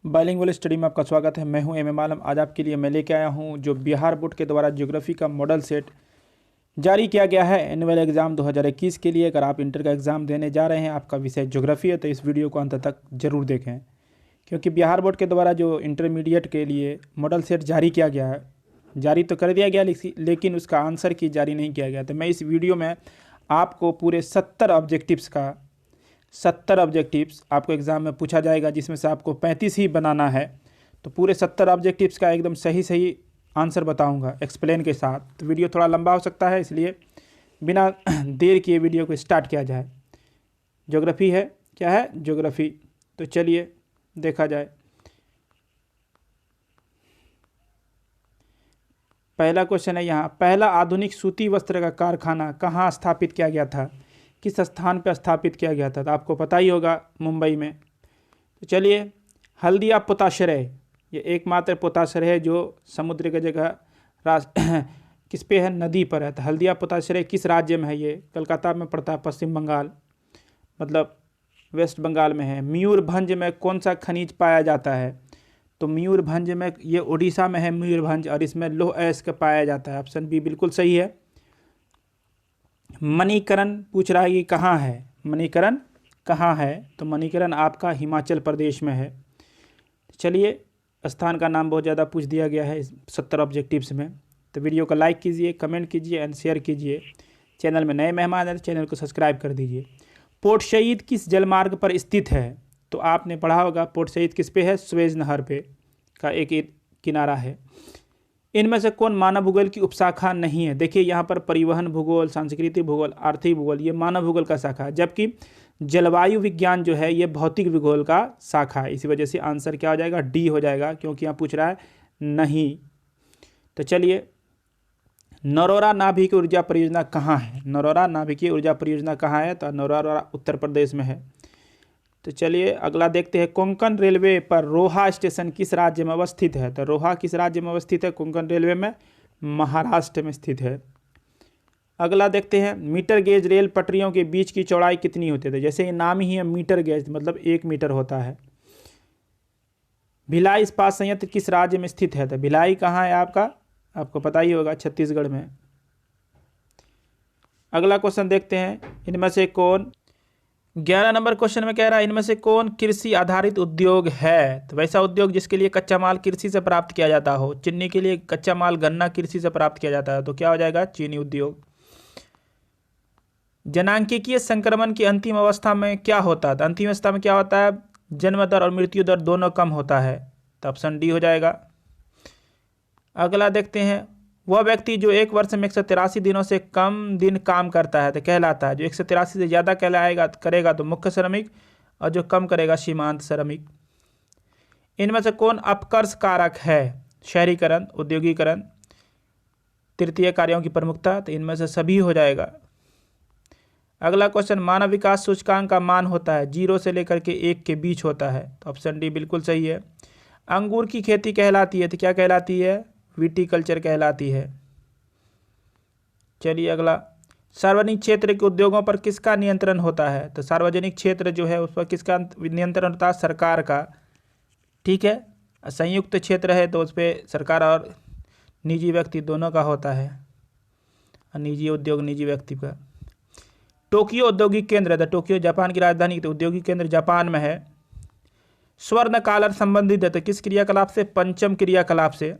Bilingual study में आपका स्वागत है। मैं हूं एम आलम। आज आपके लिए मैं लेके आया हूं जो बिहार बोर्ड के द्वारा ज्योग्राफी का मॉडल सेट जारी किया गया है एनुअल एग्ज़ाम 2021 के लिए। अगर आप इंटर का एग्ज़ाम देने जा रहे हैं, आपका विषय ज्योग्राफी है, तो इस वीडियो को अंत तक जरूर देखें, क्योंकि बिहार बोर्ड के द्वारा जो इंटरमीडिएट के लिए मॉडल सेट जारी किया गया है, जारी तो कर दिया गया लेकिन उसका आंसर की जारी नहीं किया गया। तो मैं इस वीडियो में आपको पूरे 70 ऑब्जेक्टिव्स आपको एग्ज़ाम में पूछा जाएगा, जिसमें से आपको 35 ही बनाना है। तो पूरे 70 ऑब्जेक्टिव्स का एकदम सही आंसर बताऊंगा एक्सप्लेन के साथ। तो वीडियो थोड़ा लंबा हो सकता है, इसलिए बिना देर किए वीडियो को स्टार्ट किया जाए। ज्योग्राफी है, क्या है? ज्योग्राफी। तो चलिए देखा जाए। पहला क्वेश्चन है यहाँ, पहला आधुनिक सूती वस्त्र का कारखाना कहाँ स्थापित किया गया था? किस स्थान पर स्थापित किया गया था? तो आपको पता ही होगा, मुंबई में। तो चलिए, हल्दिया पोताश्रय, ये एकमात्र पोताश्रय है जो समुद्र की जगह किस पे है? नदी पर है। तो हल्दिया पोताश्रय किस राज्य में है? ये कलकत्ता में पड़ता है, पश्चिम बंगाल, मतलब वेस्ट बंगाल में है। मयूरभंज में कौन सा खनिज पाया जाता है? तो मयूरभंज में, ये उड़ीसा में है मयूरभंज, और इसमें लौह अयस्क पाया जाता है। ऑप्शन बी बिल्कुल सही है। मणिकरण पूछ रहा है कि कहाँ है? मणिकरण कहाँ है? तो मणिकरण आपका हिमाचल प्रदेश में है। चलिए, स्थान का नाम बहुत ज़्यादा पूछ दिया गया है इस 70 ऑब्जेक्टिव्स में। तो वीडियो को लाइक कीजिए, कमेंट कीजिए एंड शेयर कीजिए। चैनल में नए मेहमान हैं तो चैनल को सब्सक्राइब कर दीजिए। पोर्ट सईद किस जलमार्ग पर स्थित है? तो आपने पढ़ा होगा, पोर्ट सईद किस पे है? सुएज नहर पे का एक किनारा है। इनमें से कौन मानव भूगोल की उपशाखा नहीं है? देखिए यहाँ पर परिवहन भूगोल, सांस्कृतिक भूगोल, आर्थिक भूगोल, ये मानव भूगोल का शाखा है, जबकि जलवायु विज्ञान जो है ये भौतिक भूगोल का शाखा है। इसी वजह से आंसर क्या हो जाएगा? डी हो जाएगा, क्योंकि यहाँ पूछ रहा है नहीं। तो चलिए, नरोरा नाभिकीय ऊर्जा परियोजना कहाँ है? नरोरा नाभिकीय ऊर्जा परियोजना कहाँ है? तो नरोरा उत्तर प्रदेश में है। तो चलिए अगला देखते हैं, कोंकण रेलवे पर रोहा स्टेशन किस राज्य में अवस्थित है? तो रोहा किस राज्य में अवस्थित है? कोंकण रेलवे में महाराष्ट्र में स्थित है। अगला देखते हैं, मीटर गेज रेल पटरियों के बीच की चौड़ाई कितनी होती है? जैसे ये नाम ही है मीटर गेज, मतलब 1 मीटर होता है। भिलाई इस्पात संयंत्र किस राज्य में स्थित है? तो भिलाई कहाँ है आपका? आपको पता ही होगा, छत्तीसगढ़ में। अगला क्वेश्चन देखते हैं, इनमें से कौन, 11 नंबर क्वेश्चन में कह रहा है, इनमें से कौन कृषि आधारित उद्योग है? तो वैसा उद्योग जिसके लिए कच्चा माल कृषि से प्राप्त किया जाता हो। चीनी के लिए कच्चा माल गन्ना कृषि से प्राप्त किया जाता है, तो क्या हो जाएगा? चीनी उद्योग। जनांकीय संक्रमण की अंतिम अवस्था में क्या होता है? तो अंतिम अवस्था में क्या होता है? जन्म दर और मृत्यु दर दोनों कम होता है। तो ऑप्शन डी हो जाएगा। अगला देखते हैं, वह व्यक्ति जो एक वर्ष में 183 दिनों से कम दिन काम करता है तो कहलाता है, जो 183 से ज़्यादा करेगा तो मुख्य श्रमिक, और जो कम करेगा सीमांत श्रमिक। इनमें से कौन अपकर्ष कारक है? शहरीकरण, औद्योगिकरण, तृतीय कार्यों की प्रमुखता, तो इनमें से सभी हो जाएगा। अगला क्वेश्चन, मानव विकास सूचकांक का मान होता है 0 से लेकर के 1 के बीच होता है। तो ऑप्शन डी बिल्कुल सही है। अंगूर की खेती कहलाती है, तो क्या कहलाती है? विटीकल्चर कहलाती है। चलिए अगला, सार्वजनिक क्षेत्र के उद्योगों पर किसका नियंत्रण होता है? तो सार्वजनिक क्षेत्र जो है उस पर किसका नियंत्रण होता है? सरकार का। ठीक है, संयुक्त क्षेत्र है तो उस पर सरकार और निजी व्यक्ति दोनों का होता है, और निजी उद्योग निजी व्यक्ति का। टोक्यो औद्योगिक केंद्र है, तो टोक्यो जापान की राजधानी, तो औद्योगिक केंद्र जापान में है। स्वर्ण कालर संबंधित है, तो किस क्रियाकलाप से? पंचम क्रियाकलाप से।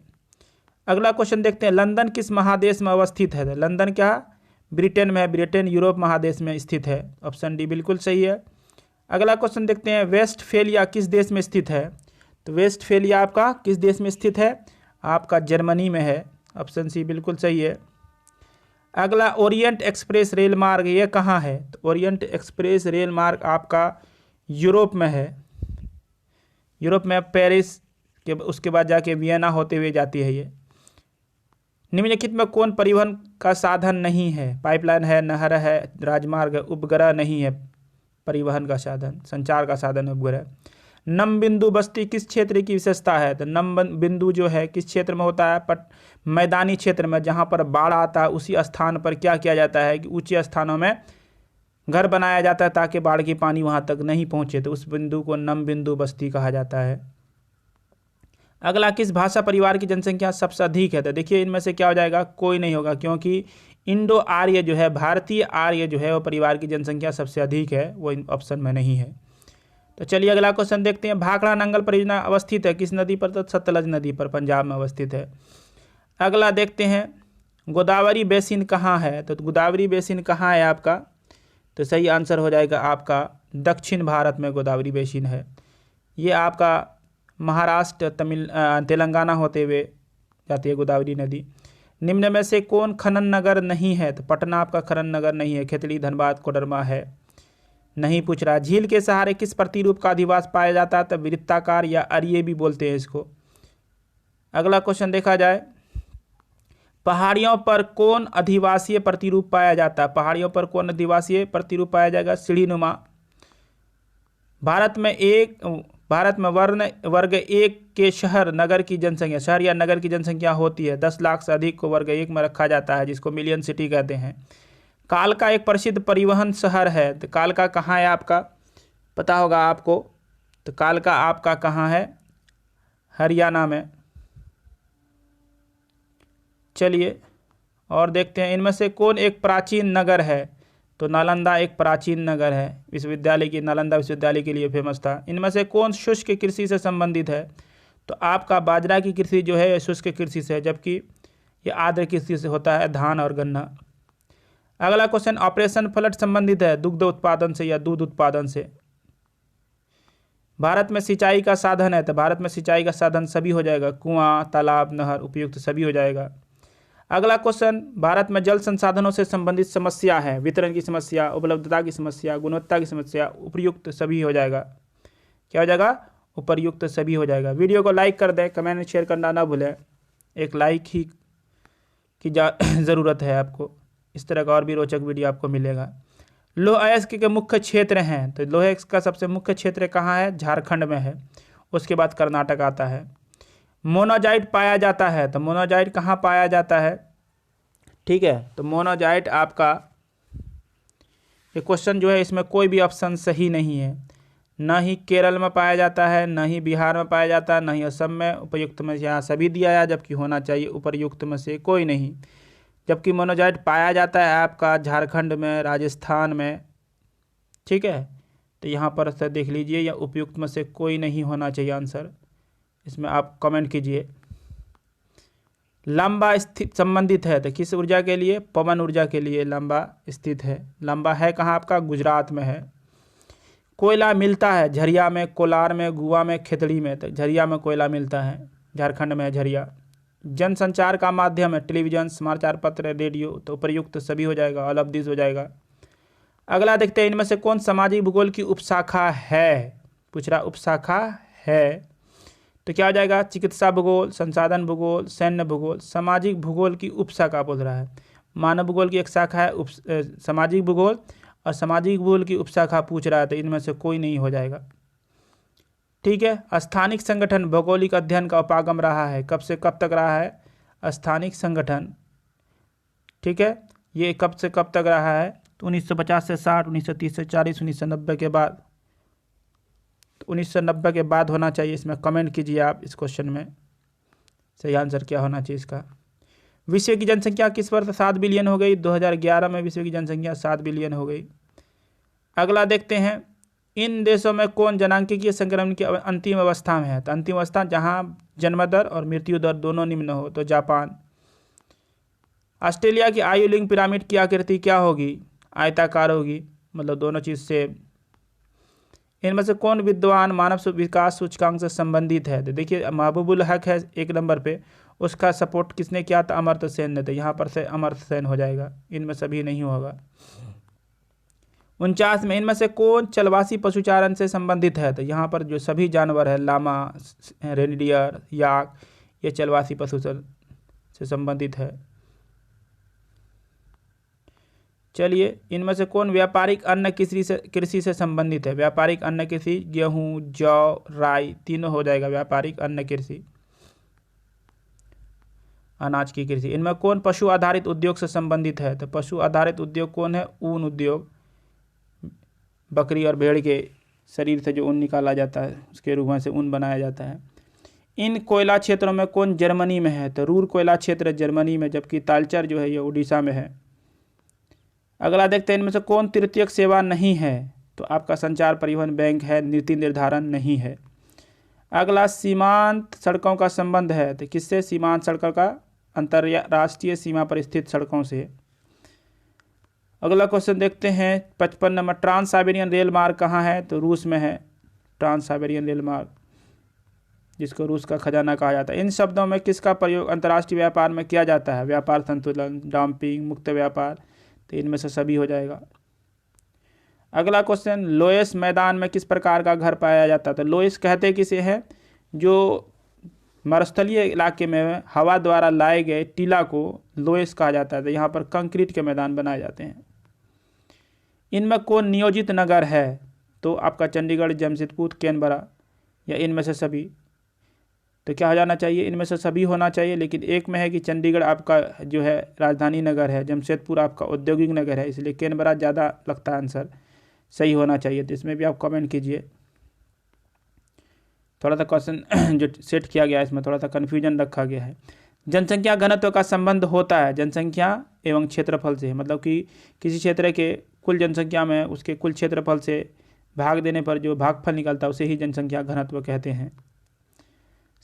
अगला क्वेश्चन देखते हैं, लंदन किस महादेश में अवस्थित है? लंदन क्या? ब्रिटेन में है। ब्रिटेन यूरोप महादेश में स्थित है। ऑप्शन डी बिल्कुल सही है। अगला क्वेश्चन देखते हैं, वेस्टफेलिया किस देश में स्थित है? तो वेस्टफेलिया आपका किस देश में स्थित है? आपका जर्मनी में है। ऑप्शन सी बिल्कुल सही है। अगला, ओरिएंट एक्सप्रेस रेल मार्ग ये कहाँ है? तो ओरिएंट एक्सप्रेस रेल मार्ग आपका यूरोप में है। यूरोप में पेरिस के उसके बाद जाके वियना होते हुए जाती है ये। निम्नलिखित में कौन परिवहन का साधन नहीं है? पाइपलाइन है, नहर है, राजमार्ग है, उपग्रह नहीं है परिवहन का साधन, संचार का साधन है उपग्रह। नम बिंदु बस्ती किस क्षेत्र की विशेषता है? तो नम बिंदु जो है किस क्षेत्र में होता है? मैदानी क्षेत्र में, जहाँ पर बाढ़ आता है उसी स्थान पर क्या किया जाता है कि ऊंचे स्थानों में घर बनाया जाता है ताकि बाढ़ की पानी वहाँ तक नहीं पहुँचे, तो उस बिंदु को नम बिंदु बस्ती कहा जाता है। अगला, किस भाषा परिवार की जनसंख्या सबसे अधिक है? तो देखिए इनमें से क्या हो जाएगा, कोई नहीं होगा, क्योंकि इंडो आर्य जो है, भारतीय आर्य जो है वो परिवार की जनसंख्या सबसे अधिक है, वो इन ऑप्शन में नहीं है। तो चलिए अगला क्वेश्चन देखते हैं। भाखड़ा नंगल परियोजना अवस्थित है किस नदी पर? तो सतलज नदी पर, पंजाब में अवस्थित है। अगला देखते हैं, गोदावरी बेसिन कहाँ है? तो गोदावरी बेसिन कहाँ है आपका? तो सही आंसर हो जाएगा आपका दक्षिण भारत में गोदावरी बेसिन है। ये आपका महाराष्ट्र, तेलंगाना होते हुए जाती है गोदावरी नदी। निम्न में से कौन खनन नगर नहीं है? तो पटना आपका खनन नगर नहीं है, खेतली, धनबाद, कोडरमा है, नहीं पूछ रहा। झील के सहारे किस प्रतिरूप का अधिवास पाया जाता है? तो वृत्ताकार या अरिये भी बोलते हैं इसको। अगला क्वेश्चन देखा जाए, पहाड़ियों पर कौन अधिवासीय प्रतिरूप पाया जाता है? पहाड़ियों पर कौन अधिवासीय प्रतिरूप पाया जाएगा? सीढ़ीनुमा। भारत में वर्ग 1 के शहर नगर की जनसंख्या, शहर या नगर की जनसंख्या होती है 10 लाख से अधिक को वर्ग 1 में रखा जाता है, जिसको मिलियन सिटी कहते हैं। कालका एक प्रसिद्ध परिवहन शहर है, तो कालका कहाँ है आपका? पता होगा आपको। तो कालका आपका कहाँ है? हरियाणा में। चलिए और देखते हैं, इनमें से कौन एक प्राचीन नगर है? तो नालंदा एक प्राचीन नगर है, विश्वविद्यालय की, नालंदा विश्वविद्यालय के लिए फेमस था। इनमें से कौन शुष्क कृषि से संबंधित है? तो आपका बाजरा की कृषि जो है शुष्क कृषि से है, जबकि ये आर्द्र कृषि से होता है, धान और गन्ना। अगला क्वेश्चन, ऑपरेशन फ्लड संबंधित है दुग्ध उत्पादन से या दूध उत्पादन से? भारत में सिंचाई का साधन है, तो भारत में सिंचाई का साधन सभी हो जाएगा, कुआं, तालाब, नहर, उपयुक्त सभी हो जाएगा। अगला क्वेश्चन, भारत में जल संसाधनों से संबंधित समस्या है, वितरण की समस्या, उपलब्धता की समस्या, गुणवत्ता की समस्या, उपयुक्त सभी हो जाएगा। क्या हो जाएगा? उपयुक्त सभी हो जाएगा। वीडियो को लाइक कर दें, कमेंट शेयर करना ना भूलें, एक लाइक ही की ज़रूरत है आपको। इस तरह का और भी रोचक वीडियो आपको मिलेगा। लौह अयस्क के मुख्य क्षेत्र हैं, तो लौह अयस्क का सबसे मुख्य क्षेत्र कहाँ है? झारखंड में है, उसके बाद कर्नाटक आता है। मोनाजाइट पाया जाता है, तो मोनाजाइट कहाँ पाया जाता है? ठीक है, तो मोनाजाइट आपका, ये क्वेश्चन जो है इसमें कोई भी ऑप्शन सही नहीं है। ना ही केरल में पाया जाता है, ना ही बिहार में पाया जाता है, ना ही असम में। उपयुक्त में यहाँ सभी दिया है, जबकि होना चाहिए उपयुक्त में से कोई नहीं। जबकि मोनाजाइट पाया जाता है आपका झारखंड में, राजस्थान में। ठीक है, तो यहाँ पर से देख लीजिए, या उपयुक्त में से कोई नहीं होना चाहिए आंसर, इसमें आप कमेंट कीजिए। लंबा स्थित संबंधित है, तो किस ऊर्जा के लिए? पवन ऊर्जा के लिए लंबा स्थित है। लंबा है कहाँ आपका? गुजरात में है। कोयला मिलता है झरिया में, कोलार में, गुआ में, खेतड़ी में? तो झरिया में कोयला मिलता है, झारखंड में है झरिया। जनसंचार का माध्यम है टेलीविजन, समाचार पत्र, रेडियो, तो उपयुक्त सभी हो जाएगा, ऑल ऑफ दिस हो जाएगा। अगला देखते हैं, इनमें से कौन सामाजिक भूगोल की उपशाखा है? पूछ रहा उपशाखा है, तो क्या हो जाएगा? चिकित्सा भूगोल, संसाधन भूगोल, सैन्य भूगोल। सामाजिक भूगोल की उपशाखा बोल रहा है। मानव भूगोल की एक शाखा है सामाजिक भूगोल, और सामाजिक भूगोल की उपशाखा पूछ रहा है, तो इनमें से कोई नहीं हो जाएगा। ठीक है, स्थानिक संगठन भौगोलिक अध्ययन का उपागम रहा है, कब से कब तक रहा है? स्थानिक संगठन, ठीक है, ये कब से कब तक रहा है? तो 1950 से 60, 1930 से 40, 1990 के बाद। तो 1990 के बाद होना चाहिए। इसमें कमेंट कीजिए आप इस क्वेश्चन में सही आंसर क्या होना चाहिए इसका। विश्व की जनसंख्या किस वर्ष 7 बिलियन हो गई? 2011 में विश्व की जनसंख्या 7 बिलियन हो गई। अगला देखते हैं, इन देशों में कौन जनांकीय संक्रमण की अंतिम अवस्था में है? तो अंतिम अवस्था जहां जन्म दर और मृत्यु दर दोनों निम्न हो, तो जापान। ऑस्ट्रेलिया की आयु लिंग पिरामिड की आकृति क्या होगी? आयताकार होगी, मतलब दोनों चीज़ से। इनमें से कौन विद्वान मानव विकास सूचकांक से संबंधित है? तो देखिए महबूबुल हक है 1 नंबर पे, उसका सपोर्ट किसने किया था? अमर्त्य सेन ने। तो यहाँ पर से अमर्त्य सेन हो जाएगा, इनमें सभी नहीं होगा। 49 में, इनमें से कौन चलवासी पशुचारण से संबंधित है? तो यहाँ पर जो सभी जानवर है, लामा, रेनडियर, याक, ये चलवासी पशु से संबंधित है। चलिए, इनमें से कौन व्यापारिक अन्न कृषि से संबंधित है? व्यापारिक अन्न कृषि गेहूं, जौ, राई, तीनों हो जाएगा व्यापारिक अन्न कृषि, अनाज की कृषि। इनमें कौन पशु आधारित उद्योग से संबंधित है? तो पशु आधारित उद्योग कौन है? ऊन उद्योग, बकरी और भेड़ के शरीर से जो ऊन निकाला जाता है उसके रूप से ऊन बनाया जाता है। इन कोयला क्षेत्रों में कौन जर्मनी में है? तो रूर कोयला क्षेत्र जर्मनी में, जबकि तालचर जो है ये उड़ीसा में है। अगला देखते हैं इनमें से कौन तृतीयक सेवा नहीं है? तो आपका संचार परिवहन बैंक है, नीति निर्धारण नहीं है। अगला सीमांत सड़कों का संबंध है, तो किससे? सीमांत सड़कों का अंतर्राष्ट्रीय सीमा पर स्थित सड़कों से। अगला क्वेश्चन देखते हैं 55 नंबर, ट्रांस साइबेरियन रेल मार्ग कहाँ है? तो रूस में है ट्रांस साइबेरियन रेल मार्ग, जिसको रूस का खजाना कहा जाता है। इन शब्दों में किसका प्रयोग अंतर्राष्ट्रीय व्यापार में किया जाता है? व्यापार संतुलन, डंपिंग, मुक्त व्यापार, तो इनमें से सभी हो जाएगा। अगला क्वेश्चन, लोएस मैदान में किस प्रकार का घर पाया जाता है? तो लोएस कहते किसे हैं? जो मरुस्थलीय इलाके में हवा द्वारा लाए गए टीला को लोएस कहा जाता है। तो यहाँ पर कंक्रीट के मैदान बनाए जाते हैं। इनमें कौन नियोजित नगर है? तो आपका चंडीगढ़, जमशेदपुर, कैनबरा, या इनमें से सभी। तो क्या हो जाना चाहिए? इनमें से सभी होना चाहिए, लेकिन एक में है कि चंडीगढ़ आपका जो है राजधानी नगर है, जमशेदपुर आपका औद्योगिक नगर है, इसलिए कैनबरा ज़्यादा लगता है आंसर सही होना चाहिए। तो इसमें भी आप कमेंट कीजिए। थोड़ा सा क्वेश्चन जो सेट किया गया है इसमें थोड़ा सा कन्फ्यूजन रखा गया है। जनसंख्या घनत्व का संबंध होता है जनसंख्या एवं क्षेत्रफल से, मतलब कि किसी क्षेत्र के कुल जनसंख्या में उसके कुल क्षेत्रफल से भाग देने पर जो भागफल निकलता है उसे ही जनसंख्या घनत्व कहते हैं।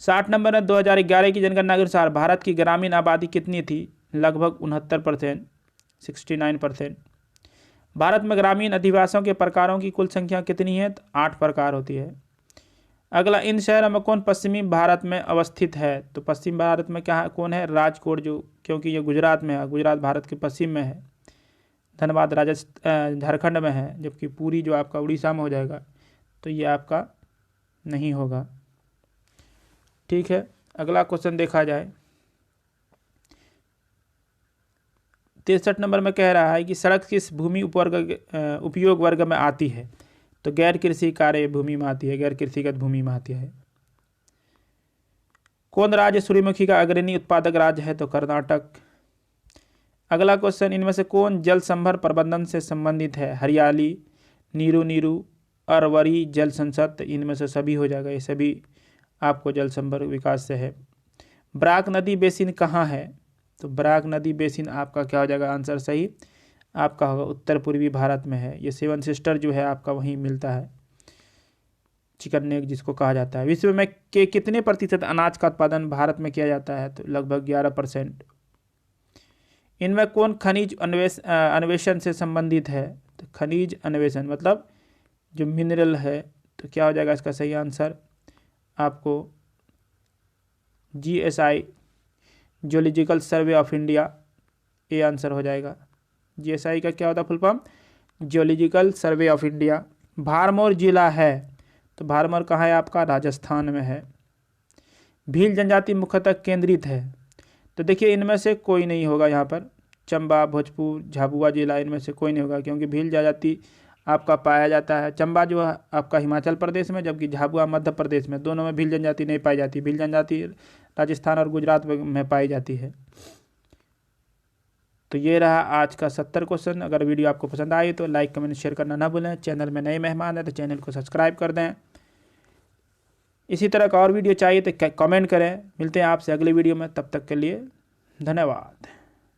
60 नंबर में 2011 की जनगणना के अनुसार भारत की ग्रामीण आबादी कितनी थी? लगभग 69%, 69%। भारत में ग्रामीण अधिवासियों के प्रकारों की कुल संख्या कितनी है? तो 8 प्रकार होती है। अगला, इन शहरों में कौन पश्चिमी भारत में अवस्थित है? तो पश्चिम भारत में क्या है, कौन है? राजकोट, जो क्योंकि ये गुजरात में है, गुजरात भारत के पश्चिम में है। धनबाद राजस्थान झारखंड में है, जबकि पूरी जो आपका उड़ीसा में हो जाएगा, तो ये आपका नहीं होगा। ठीक है, अगला क्वेश्चन देखा जाए 63 नंबर में कह रहा है कि सड़क किस भूमि उपयोग वर्ग में आती है? तो गैर कृषि कार्य भूमि में आती है, गैर कृषिगत भूमि में आती है। कौन राज्य सूर्यमुखी का अग्रणी उत्पादक राज्य है? तो कर्नाटक। अगला क्वेश्चन, इनमें से कौन जल संभर प्रबंधन से संबंधित है? हरियाली, नीरू, अरवरी, जल संसद, इनमें से सभी हो जाएगा। ये सभी आपको जल संभर विकास से है। बराक नदी बेसिन कहाँ है? तो बराक नदी बेसिन आपका क्या हो जाएगा? आंसर सही आपका होगा उत्तर पूर्वी भारत में है। ये सेवन सिस्टर जो है आपका वहीं मिलता है, चिकन नेक जिसको कहा जाता है। विश्व में के कितने प्रतिशत अनाज का उत्पादन भारत में किया जाता है? तो लगभग 11%। इनमें कौन खनिज अन्वेषण से संबंधित है? तो खनिज अन्वेषण मतलब जो मिनरल है, तो क्या हो जाएगा इसका सही आंसर? आपको GSI, geological survey of India, ये आंसर हो जाएगा। GSI का क्या होता है full form? Geological survey of India. Bharmour जिला है, तो भरमौर कहाँ है? आपका राजस्थान में है। भील जनजाति मुख्यतः केंद्रित है, तो देखिए इनमें से कोई नहीं होगा यहाँ पर। चंबा, भोजपुर, झाबुआ जिला, इनमें से कोई नहीं होगा, क्योंकि भील जनजाति आपका पाया जाता है। चंबा जो है आपका हिमाचल प्रदेश में, जबकि झाबुआ मध्य प्रदेश में। दोनों में भील जनजाति नहीं पाई जाती। भील जनजाति राजस्थान और गुजरात में पाई जाती है। तो ये रहा आज का 70 क्वेश्चन। अगर वीडियो आपको पसंद आई तो लाइक, कमेंट, शेयर करना ना भूलें। चैनल में नए मेहमान हैं तो चैनल को सब्सक्राइब कर दें। इसी तरह का और वीडियो चाहिए तो कमेंट करें। मिलते हैं आपसे अगली वीडियो में, तब तक के लिए धन्यवाद।